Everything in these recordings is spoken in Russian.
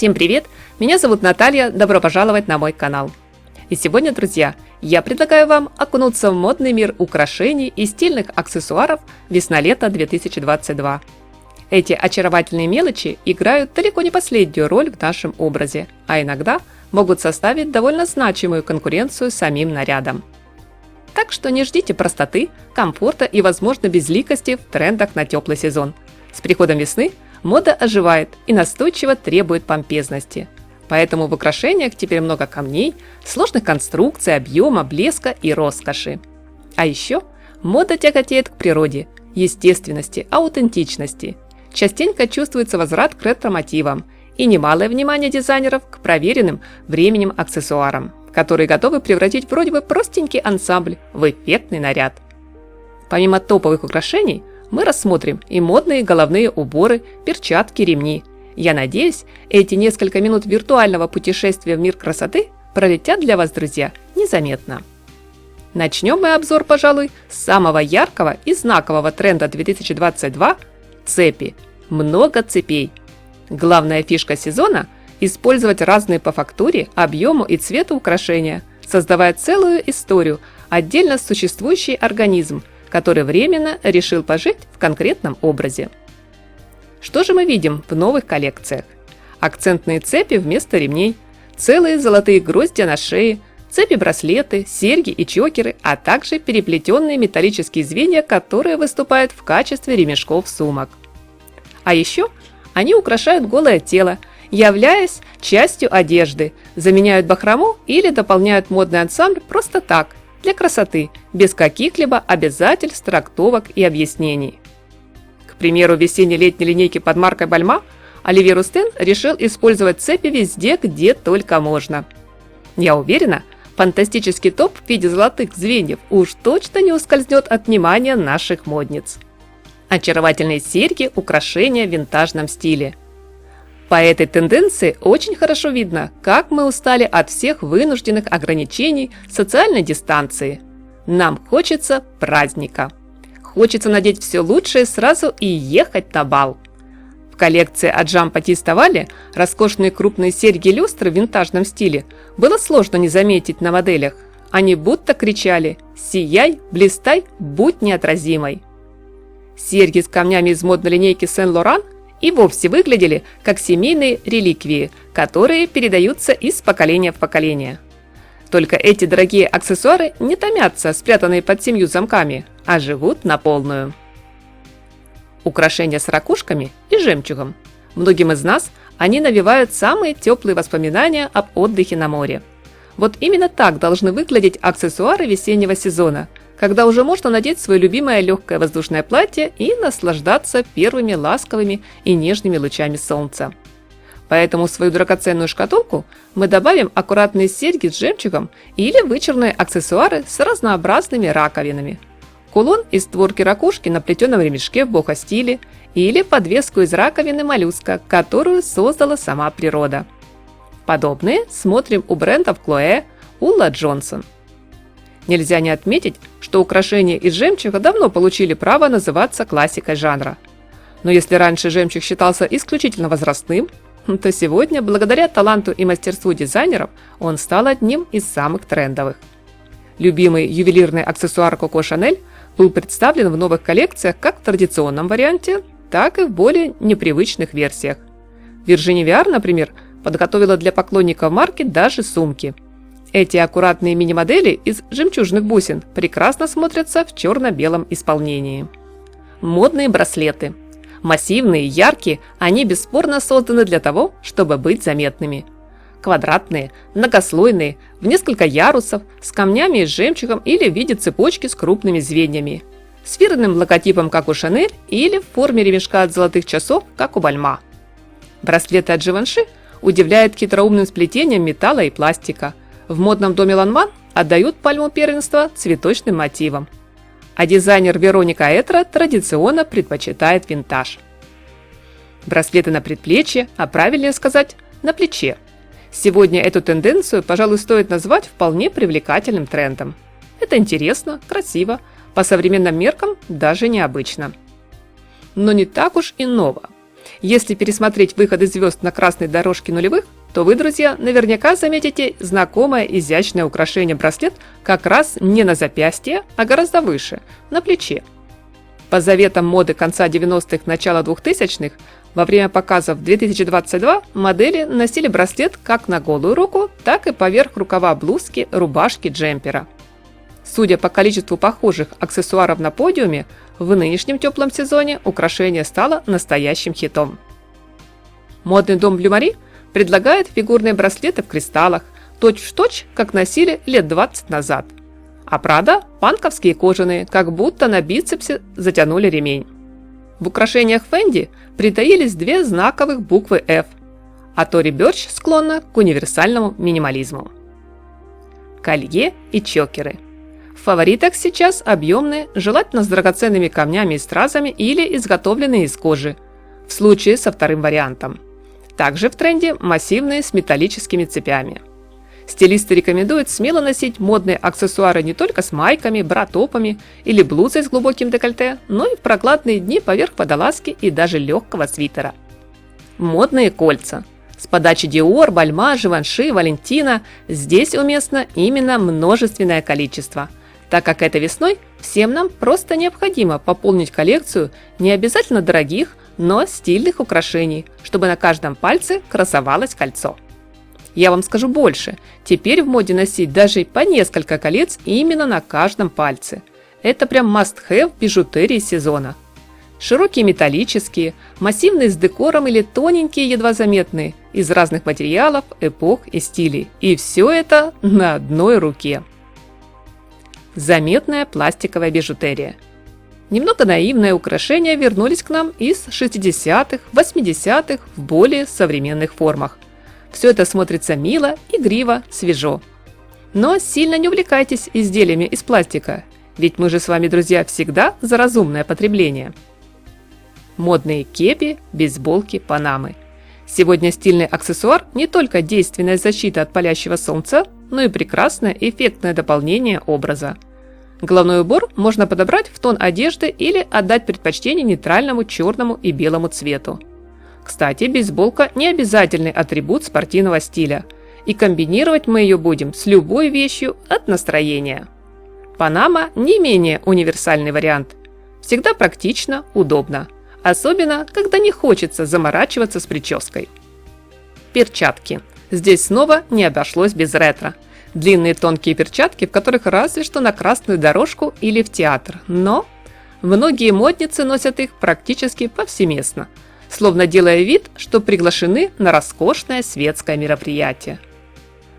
Всем привет! Меня зовут Наталья, добро пожаловать на мой канал. И сегодня, друзья, я предлагаю вам окунуться в модный мир украшений и стильных аксессуаров весна-лето 2022. Эти очаровательные мелочи играют далеко не последнюю роль в нашем образе, а иногда могут составить довольно значимую конкуренцию самим нарядам. Так что не ждите простоты, комфорта и, возможно, безликости в трендах на теплый сезон. С приходом весны мода оживает и настойчиво требует помпезности. Поэтому в украшениях теперь много камней, сложных конструкций, объема, блеска и роскоши. А еще мода тяготеет к природе, естественности, аутентичности. Частенько чувствуется возврат к ретро-мотивам и немалое внимание дизайнеров к проверенным временем аксессуарам, которые готовы превратить вроде бы простенький ансамбль в эффектный наряд. Помимо топовых украшений, мы рассмотрим и модные головные уборы, перчатки, ремни. Я надеюсь, эти несколько минут виртуального путешествия в мир красоты пролетят для вас, друзья, незаметно. Начнем мы обзор, пожалуй, с самого яркого и знакового тренда 2022 – цепи. Много цепей. Главная фишка сезона – использовать разные по фактуре, объему и цвету украшения, создавая целую историю, отдельно существующий организм, который временно решил пожить в конкретном образе. Что же мы видим в новых коллекциях? Акцентные цепи вместо ремней, целые золотые гроздья на шее, цепи-браслеты, серьги и чокеры, а также переплетенные металлические звенья, которые выступают в качестве ремешков сумок. А еще они украшают голое тело, являясь частью одежды, заменяют бахрому или дополняют модный ансамбль просто так, для красоты, без каких-либо обязательств, трактовок и объяснений. К примеру, в весенне-летней линейке под маркой Balmain Оливье Рустен решил использовать цепи везде, где только можно. Я уверена, фантастический топ в виде золотых звеньев уж точно не ускользнет от внимания наших модниц. Очаровательные серьги, украшения в винтажном стиле. По этой тенденции очень хорошо видно, как мы устали от всех вынужденных ограничений социальной дистанции. Нам хочется праздника. Хочется надеть все лучшее сразу и ехать на бал. В коллекции от Jean-Baptiste Vallet роскошные крупные серьги-люстры в винтажном стиле было сложно не заметить на моделях. Они будто кричали «Сияй, блистай, будь неотразимой». Серьги с камнями из модной линейки Saint-Laurent и вовсе выглядели как семейные реликвии, которые передаются из поколения в поколение. Только эти дорогие аксессуары не томятся, спрятанные под 7 замками, а живут на полную. Украшения с ракушками и жемчугом. Многим из нас они навевают самые теплые воспоминания об отдыхе на море. Вот именно так должны выглядеть аксессуары весеннего сезона, когда уже можно надеть свое любимое легкое воздушное платье и наслаждаться первыми ласковыми и нежными лучами солнца. Поэтому в свою драгоценную шкатулку мы добавим аккуратные серьги с жемчугом или вычурные аксессуары с разнообразными раковинами. Кулон из створки ракушки на плетеном ремешке в бохо-стиле или подвеску из раковины моллюска, которую создала сама природа. Подобные смотрим у брендов Chloé, Ulla Johnson. Нельзя не отметить, что украшения из жемчуга давно получили право называться классикой жанра. Но если раньше жемчуг считался исключительно возрастным, то сегодня, благодаря таланту и мастерству дизайнеров, он стал одним из самых трендовых. Любимый ювелирный аксессуар Coco Chanel был представлен в новых коллекциях как в традиционном варианте, так и в более непривычных версиях. Virginie Viard, например, подготовила для поклонников марки даже сумки. Эти аккуратные мини-модели из жемчужных бусин прекрасно смотрятся в черно-белом исполнении. Модные браслеты. Массивные, яркие, они бесспорно созданы для того, чтобы быть заметными. Квадратные, многослойные, в несколько ярусов, с камнями и жемчугом или в виде цепочки с крупными звеньями. С фирменным логотипом, как у Chanel, или в форме ремешка от золотых часов, как у Balmain. Браслеты от Givenchy удивляют хитроумным сплетением металла и пластика. В модном доме Lanvin отдают пальму первенства цветочным мотивам. А дизайнер Вероника Этра традиционно предпочитает винтаж. Браслеты на предплечье, а правильнее сказать, на плече. Сегодня эту тенденцию, пожалуй, стоит назвать вполне привлекательным трендом. Это интересно, красиво, по современным меркам даже необычно. Но не так уж и ново. Если пересмотреть выходы звезд на красной дорожке нулевых, то вы, друзья, наверняка заметите знакомое изящное украшение браслет как раз не на запястье, а гораздо выше, на плече. По заветам моды конца 90-х, начала 2000-х, во время показов 2022 модели носили браслет как на голую руку, так и поверх рукава блузки, рубашки, джемпера. Судя по количеству похожих аксессуаров на подиуме, в нынешнем теплом сезоне украшение стало настоящим хитом. Модный дом Bleu Marie предлагает фигурные браслеты в кристаллах, точь-в-точь, как носили лет 20 назад. А Prada – панковские кожаные, как будто на бицепсе затянули ремень. В украшениях Fendi притаились две знаковых буквы F, а Tory Burch склонна к универсальному минимализму. Колье и чокеры. В фаворитах сейчас объемные, желательно с драгоценными камнями и стразами или изготовленные из кожи, в случае со вторым вариантом. Также в тренде массивные с металлическими цепями. Стилисты рекомендуют смело носить модные аксессуары не только с майками, бра-топами или блузой с глубоким декольте, но и в прохладные дни поверх водолазки и даже легкого свитера. Модные кольца. С подачи Dior, Balmain, Givenchy, Valentino здесь уместно именно множественное количество, так как этой весной всем нам просто необходимо пополнить коллекцию не обязательно дорогих, но стильных украшений, чтобы на каждом пальце красовалось кольцо. Я вам скажу больше, теперь в моде носить даже по несколько колец именно на каждом пальце. Это прям must-have бижутерии сезона. Широкие металлические, массивные с декором или тоненькие, едва заметные, из разных материалов, эпох и стилей. И все это на одной руке. Заметная пластиковая бижутерия. Немного наивные украшения вернулись к нам из 60-х, 80-х в более современных формах. Все это смотрится мило, игриво, свежо. Но сильно не увлекайтесь изделиями из пластика, ведь мы же с вами, друзья, всегда за разумное потребление. Модные кепи, бейсболки, панамы. Сегодня стильный аксессуар не только действенная защита от палящего солнца, но и прекрасное эффектное дополнение образа. Головной убор можно подобрать в тон одежды или отдать предпочтение нейтральному черному и белому цвету. Кстати, бейсболка – не обязательный атрибут спортивного стиля, и комбинировать мы ее будем с любой вещью от настроения. Панама – не менее универсальный вариант. Всегда практично, удобно. Особенно, когда не хочется заморачиваться с прической. Перчатки. Здесь снова не обошлось без ретро. Длинные тонкие перчатки, в которых разве что на красную дорожку или в театр. Но многие модницы носят их практически повсеместно, словно делая вид, что приглашены на роскошное светское мероприятие.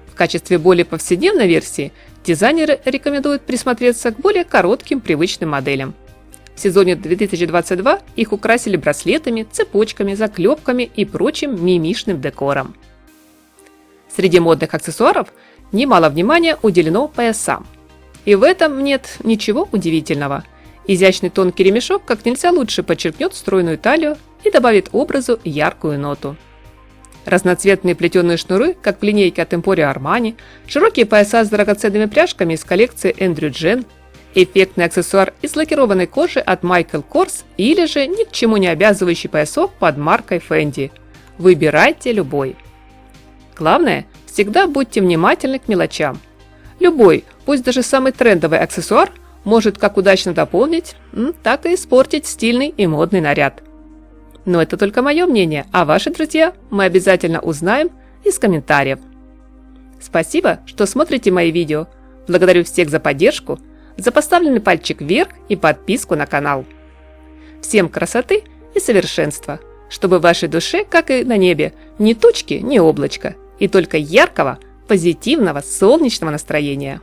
В качестве более повседневной версии дизайнеры рекомендуют присмотреться к более коротким привычным моделям. В сезоне 2022 их украсили браслетами, цепочками, заклепками и прочим мимишным декором. Среди модных аксессуаров немало внимания уделено поясам. И в этом нет ничего удивительного. Изящный тонкий ремешок как нельзя лучше подчеркнет стройную талию и добавит образу яркую ноту. Разноцветные плетеные шнуры, как в линейке от Emporio Armani, широкие пояса с драгоценными пряжками из коллекции Andrew Jen, эффектный аксессуар из лакированной кожи от Michael Kors или же ни к чему не обязывающий поясок под маркой Fendi. Выбирайте любой. Главное, всегда будьте внимательны к мелочам. Любой, пусть даже самый трендовый аксессуар может как удачно дополнить, так и испортить стильный и модный наряд. Но это только мое мнение, а ваши, друзья, мы обязательно узнаем из комментариев. Спасибо, что смотрите мои видео. Благодарю всех за поддержку, за поставленный пальчик вверх и подписку на канал. Всем красоты и совершенства, чтобы в вашей душе, как и на небе, ни тучки, ни облачка, и только яркого, позитивного, солнечного настроения.